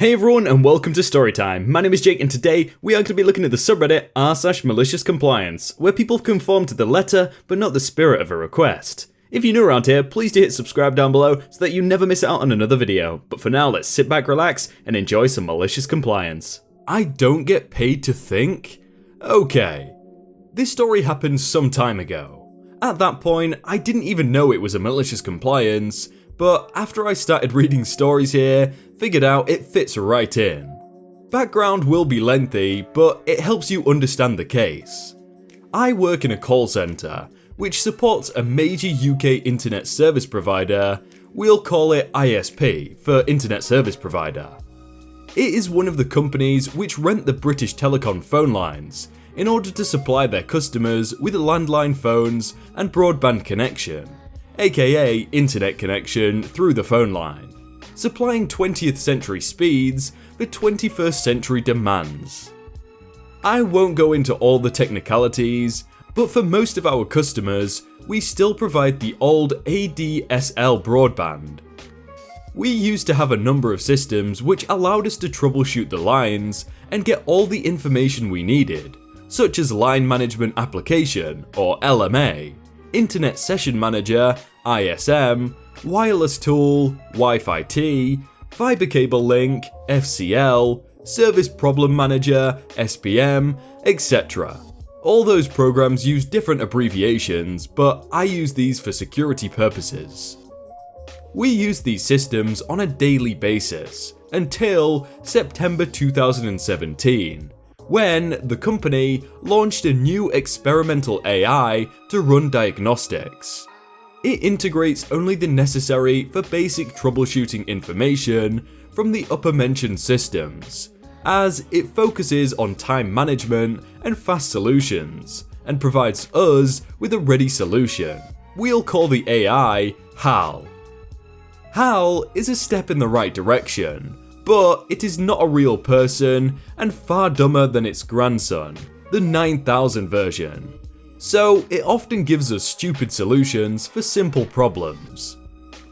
Hey everyone and welcome to Storytime. My name is Jake and today we are going to be looking at the subreddit r/maliciouscompliance, where people conform to the letter but not the spirit of a request. If you're new around here, please do hit subscribe down below so that you never miss out on another video. But for now, let's sit back, relax, and enjoy some malicious compliance. I don't get paid to think? Okay. This story happened some time ago. At that point, I didn't even know it was a malicious compliance, but after I started reading stories here, figured out it fits right in. Background will be lengthy, but it helps you understand the case. I work in a call centre, which supports a major UK internet service provider. We'll call it ISP for Internet Service Provider. It is one of the companies which rent the British telecom phone lines in order to supply their customers with landline phones and broadband connection, aka internet connection through the phone line, supplying 20th century speeds for 21st century demands. I won't go into all the technicalities, but for most of our customers, we still provide the old ADSL broadband. We used to have a number of systems which allowed us to troubleshoot the lines and get all the information we needed, such as Line Management Application or LMA, Internet Session Manager, ISM, Wireless Tool, Wi-Fi T, Fiber Cable Link, FCL, Service Problem Manager, SPM, etc. All those programs use different abbreviations, but I use these for security purposes. We used these systems on a daily basis until September 2017, when the company launched a new experimental AI to run diagnostics. It integrates only the necessary for basic troubleshooting information from the upper-mentioned systems, as it focuses on time management and fast solutions, and provides us with a ready solution. We'll call the AI HAL. HAL is a step in the right direction, but it is not a real person and far dumber than its grandson, the 9000 version. So it often gives us stupid solutions for simple problems.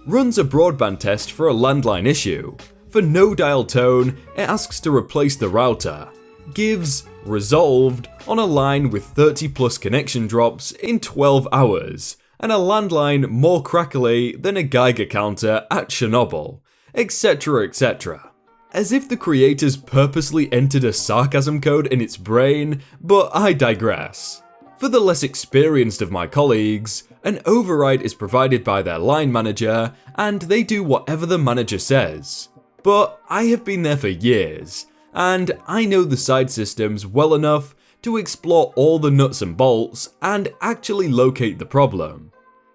Runs a broadband test for a landline issue. For no dial tone, it asks to replace the router. Gives resolved on a line with 30 plus connection drops in 12 hours, and a landline more crackly than a Geiger counter at Chernobyl, etc, etc. As if the creators purposely entered a sarcasm code in its brain, but I digress. For the less experienced of my colleagues, an override is provided by their line manager and they do whatever the manager says. But I have been there for years, and I know the side systems well enough to explore all the nuts and bolts and actually locate the problem,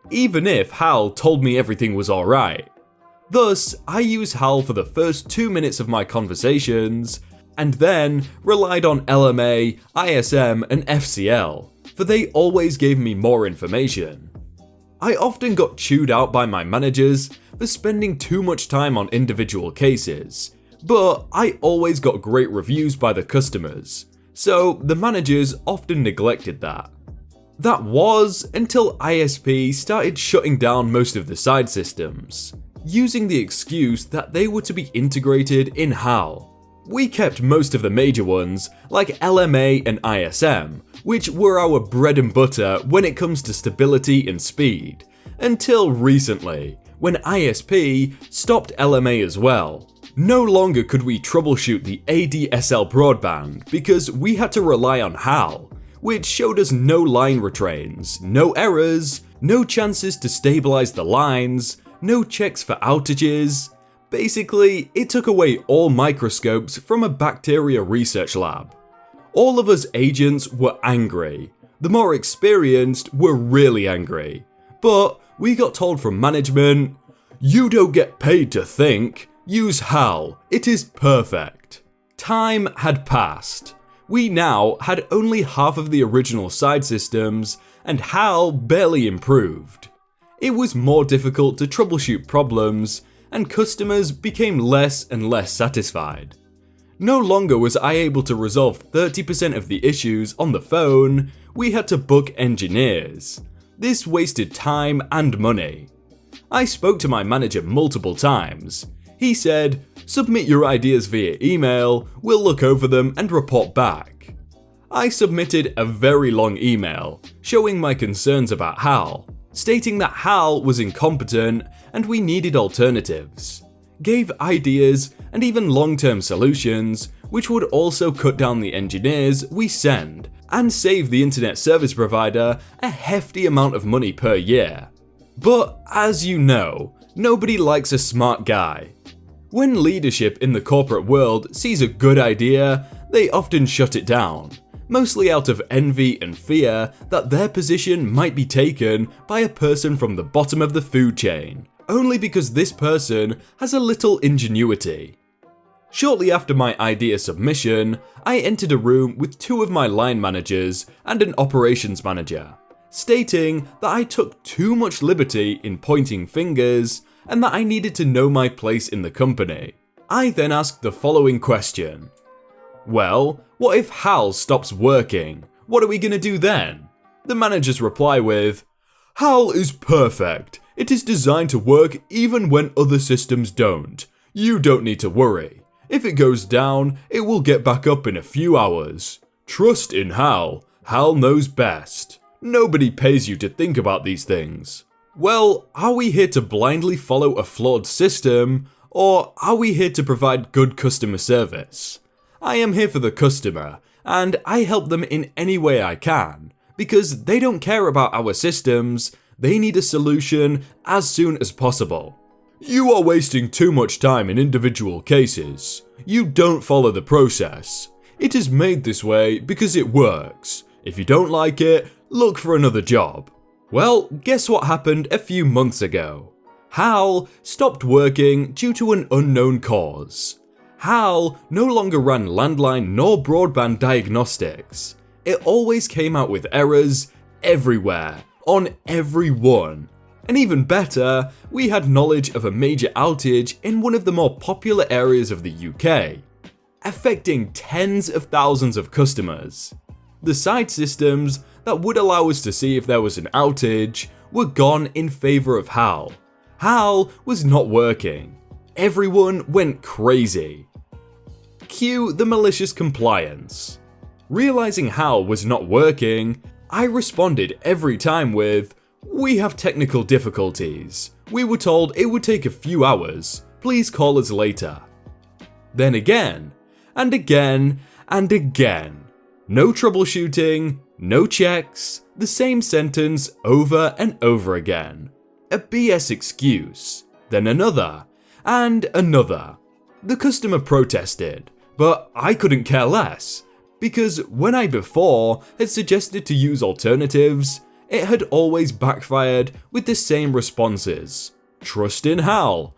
even if HAL told me everything was alright. Thus, I use HAL for the first 2 minutes of my conversations, and then relied on LMA, ISM, and FCL, for they always gave me more information. I often got chewed out by my managers for spending too much time on individual cases, but I always got great reviews by the customers, so the managers often neglected that. That was until ISP started shutting down most of the side systems, using the excuse that they were to be integrated in HAL. We kept most of the major ones, like LMA and ISM, which were our bread and butter when it comes to stability and speed, until recently, when ISP stopped LMA as well. No longer could we troubleshoot the ADSL broadband because we had to rely on HAL, which showed us no line retrains, no errors, no chances to stabilize the lines, no checks for outages. Basically, it took away all microscopes from a bacteria research lab. All of us agents were angry. The more experienced were really angry. But we got told from management, "You don't get paid to think, use HAL, it is perfect." Time had passed. We now had only half of the original side systems, and HAL barely improved. It was more difficult to troubleshoot problems, and customers became less and less satisfied. No longer was I able to resolve 30% of the issues on the phone, we had to book engineers. This wasted time and money. I spoke to my manager multiple times. He said, "Submit your ideas via email, we'll look over them and report back." I submitted a very long email, showing my concerns about HAL, stating that HAL was incompetent and we needed alternatives. Gave ideas and even long-term solutions, which would also cut down the engineers we send and save the internet service provider a hefty amount of money per year. But as you know, nobody likes a smart guy. When leadership in the corporate world sees a good idea, they often shut it down, mostly out of envy and fear that their position might be taken by a person from the bottom of the food chain, only because this person has a little ingenuity. Shortly after my idea submission, I entered a room with 2 of my line managers and an operations manager, stating that I took too much liberty in pointing fingers and that I needed to know my place in the company. I then asked the following question. "Well, what if HAL stops working? What are we gonna do then?" The managers reply with, "HAL is perfect. It is designed to work even when other systems don't. You don't need to worry. If it goes down, it will get back up in a few hours. Trust in HAL. HAL knows best. Nobody pays you to think about these things." Well, are we here to blindly follow a flawed system, or are we here to provide good customer service? I am here for the customer, and I help them in any way I can, because they don't care about our systems, they need a solution as soon as possible. "You are wasting too much time in individual cases. You don't follow the process. It is made this way because it works. If you don't like it, look for another job." Well, guess what happened a few months ago? HAL stopped working due to an unknown cause. HAL no longer ran landline nor broadband diagnostics. It always came out with errors everywhere, on everyone. And even better, we had knowledge of a major outage in one of the more popular areas of the UK, affecting tens of thousands of customers. The side systems that would allow us to see if there was an outage were gone in favour of HAL. HAL was not working. Everyone went crazy. Cue the malicious compliance. Realising HAL was not working, I responded every time with, "We have technical difficulties. We were told it would take a few hours. Please call us later." Then again, and again, and again. No troubleshooting, no checks, the same sentence over and over again. A BS excuse, then another, and another. The customer protested, but I couldn't care less, because when I before had suggested to use alternatives, it had always backfired with the same responses. Trust in HAL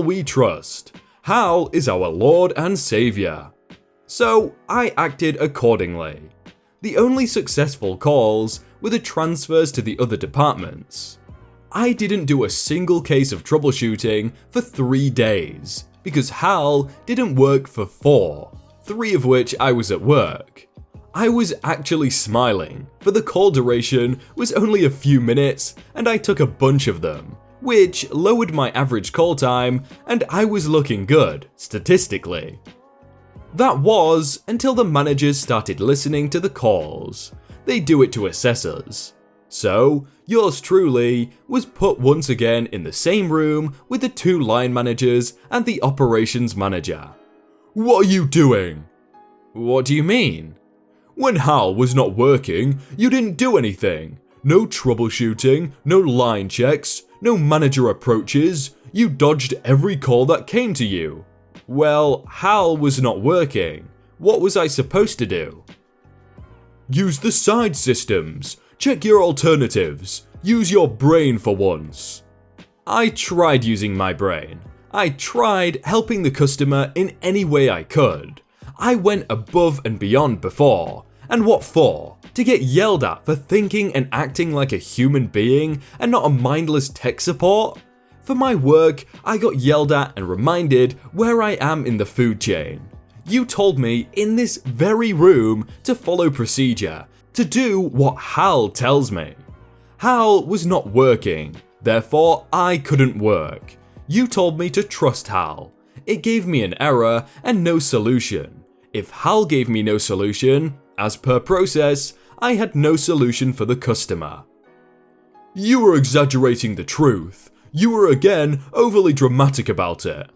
we trust. HAL is our Lord and Saviour. So I acted accordingly. The only successful calls were the transfers to the other departments. I didn't do a single case of troubleshooting for 3 days, because HAL didn't work for 4, 3 of which I was at work. I was actually smiling, for the call duration was only a few minutes and I took a bunch of them, which lowered my average call time and I was looking good, statistically. That was until the managers started listening to the calls. They do it to assess us. So, yours truly was put once again in the same room with the 2 line managers and the operations manager. "What are you doing?" "What do you mean?" "When HAL was not working, you didn't do anything. No troubleshooting, no line checks, no manager approaches. You dodged every call that came to you." "Well, HAL was not working. What was I supposed to do?" "Use the side systems. Check your alternatives. Use your brain for once." I tried using my brain. I tried helping the customer in any way I could. I went above and beyond before. And what for? To get yelled at for thinking and acting like a human being and not a mindless tech support? For my work, I got yelled at and reminded where I am in the food chain. You told me in this very room to follow procedure, to do what HAL tells me. HAL was not working, therefore I couldn't work. You told me to trust Hal. It gave me an error and no solution. If Hal gave me no solution, as per process, I had no solution for the customer. You were exaggerating the truth. You were again overly dramatic about it.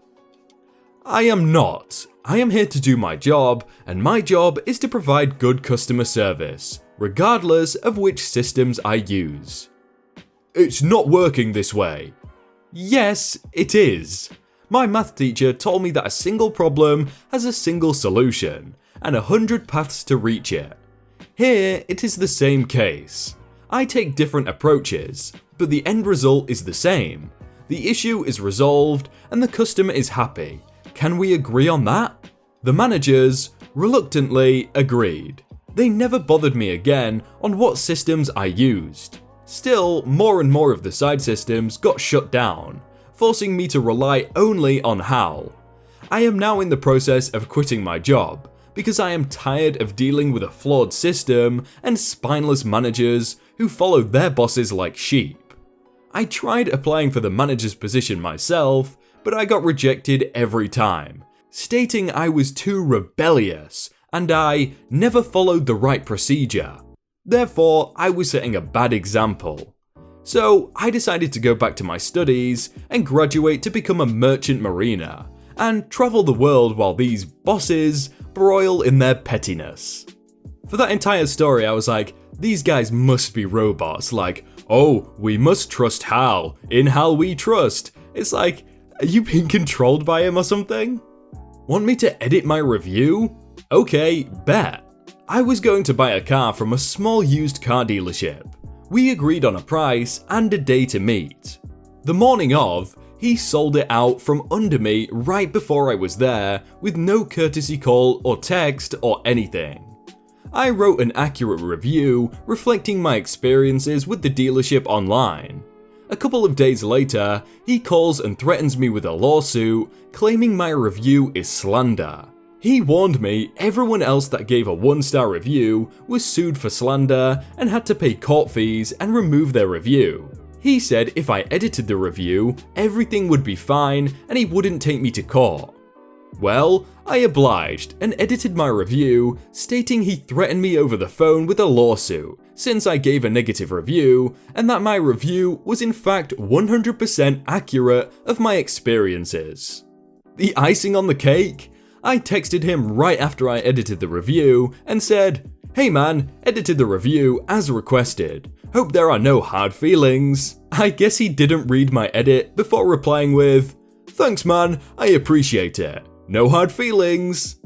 I am not. I am here to do my job, and my job is to provide good customer service, regardless of which systems I use. It's not working this way. Yes, it is. My math teacher told me that a single problem has a single solution, and 100 paths to reach it. Here, it is the same case. I take different approaches, but the end result is the same. The issue is resolved, and the customer is happy. Can we agree on that? The managers, reluctantly, agreed. They never bothered me again on what systems I used. Still, more and more of the side systems got shut down, forcing me to rely only on Hal. I am now in the process of quitting my job, because I am tired of dealing with a flawed system and spineless managers who follow their bosses like sheep. I tried applying for the manager's position myself, but I got rejected every time, stating I was too rebellious and I never followed the right procedure. Therefore, I was setting a bad example. So I decided to go back to my studies and graduate to become a merchant mariner and travel the world while these bosses broil in their pettiness. For that entire story, I was like, these guys must be robots, like, oh, we must trust Hal, in Hal we trust. It's like, are you being controlled by him or something? Want me to edit my review? Okay, bet. I was going to buy a car from a small used car dealership. We agreed on a price and a day to meet. The morning of, he sold it out from under me right before I was there with no courtesy call or text or anything. I wrote an accurate review reflecting my experiences with the dealership online. A couple of days later, he calls and threatens me with a lawsuit, claiming my review is slander. He warned me everyone else that gave a 1-star review was sued for slander and had to pay court fees and remove their review. He said if I edited the review, everything would be fine and he wouldn't take me to court. Well, I obliged and edited my review, stating he threatened me over the phone with a lawsuit since I gave a negative review, and that my review was in fact 100% accurate of my experiences. The icing on the cake? I texted him right after I edited the review and said, "Hey man, edited the review as requested. Hope there are no hard feelings." I guess he didn't read my edit before replying with, "Thanks man, I appreciate it. No hard feelings."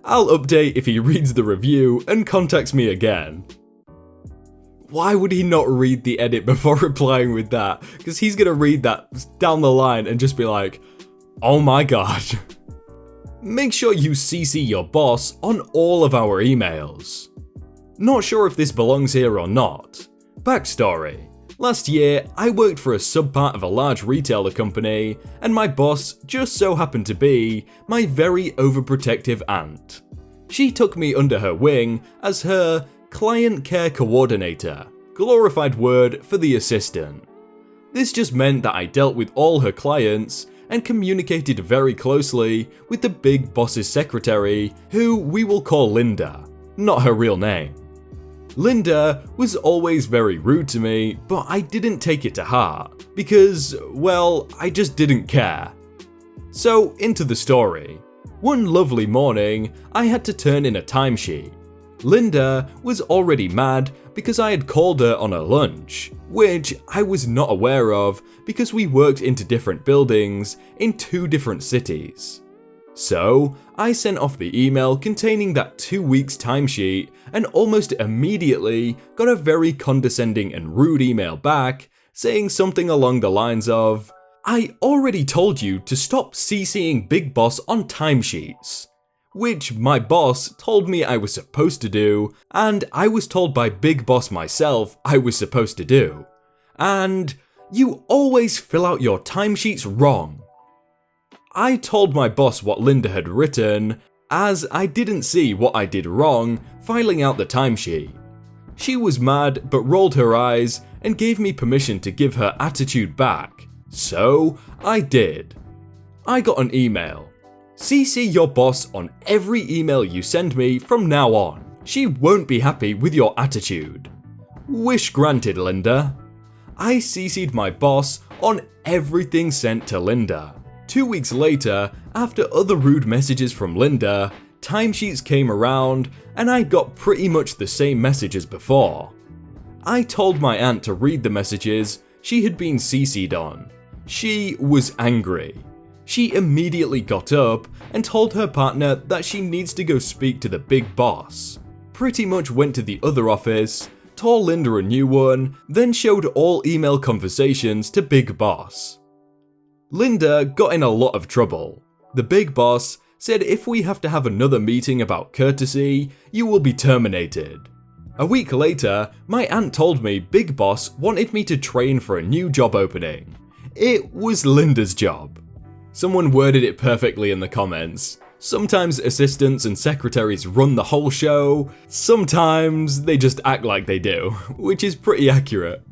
I'll update if he reads the review and contacts me again. Why would he not read the edit before replying with that? Because he's gonna read that down the line and just be like, oh my god. Make sure you CC your boss on all of our emails. Not sure if this belongs here or not. Backstory. Last year, I worked for a subpart of a large retailer company, and my boss just so happened to be my very overprotective aunt. She took me under her wing as her client care coordinator, glorified word for the assistant. This just meant that I dealt with all her clients and communicated very closely with the big boss's secretary, who we will call Linda, not her real name. Linda was always very rude to me, but I didn't take it to heart, because, well, I just didn't care. So, into the story. One lovely morning, I had to turn in a timesheet. Linda was already mad because I had called her on her lunch, which I was not aware of because we worked into different buildings in 2 different cities. So, I sent off the email containing that 2 weeks timesheet and almost immediately got a very condescending and rude email back saying something along the lines of, "I already told you to stop CCing Big Boss on timesheets." Which my boss told me I was supposed to do, and I was told by Big Boss myself I was supposed to do. And you always fill out your timesheets wrong. I told my boss what Linda had written, as I didn't see what I did wrong filing out the timesheet. She was mad but rolled her eyes and gave me permission to give her attitude back. So I did. I got an email. CC your boss on every email you send me from now on. She won't be happy with your attitude. Wish granted, Linda. I CC'd my boss on everything sent to Linda. 2 weeks later, after other rude messages from Linda, timesheets came around and I got pretty much the same message as before. I told my aunt to read the messages she had been CC'd on. She was angry. She immediately got up and told her partner that she needs to go speak to the big boss. Pretty much went to the other office, tore Linda a new one, then showed all email conversations to Big Boss. Linda got in a lot of trouble. The Big Boss said if we have to have another meeting about courtesy, you will be terminated. A week later, my aunt told me Big Boss wanted me to train for a new job opening. It was Linda's job. Someone worded it perfectly in the comments. Sometimes assistants and secretaries run the whole show, sometimes they just act like they do, which is pretty accurate.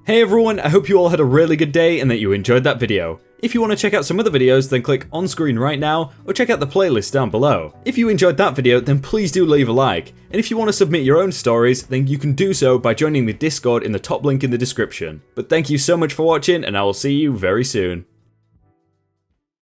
Hey everyone, I hope you all had a really good day and that you enjoyed that video. If you want to check out some other videos, then click on screen right now, or check out the playlist down below. If you enjoyed that video, then please do leave a like, and if you want to submit your own stories, then you can do so by joining the Discord in the top link in the description. But thank you so much for watching, and I will see you very soon.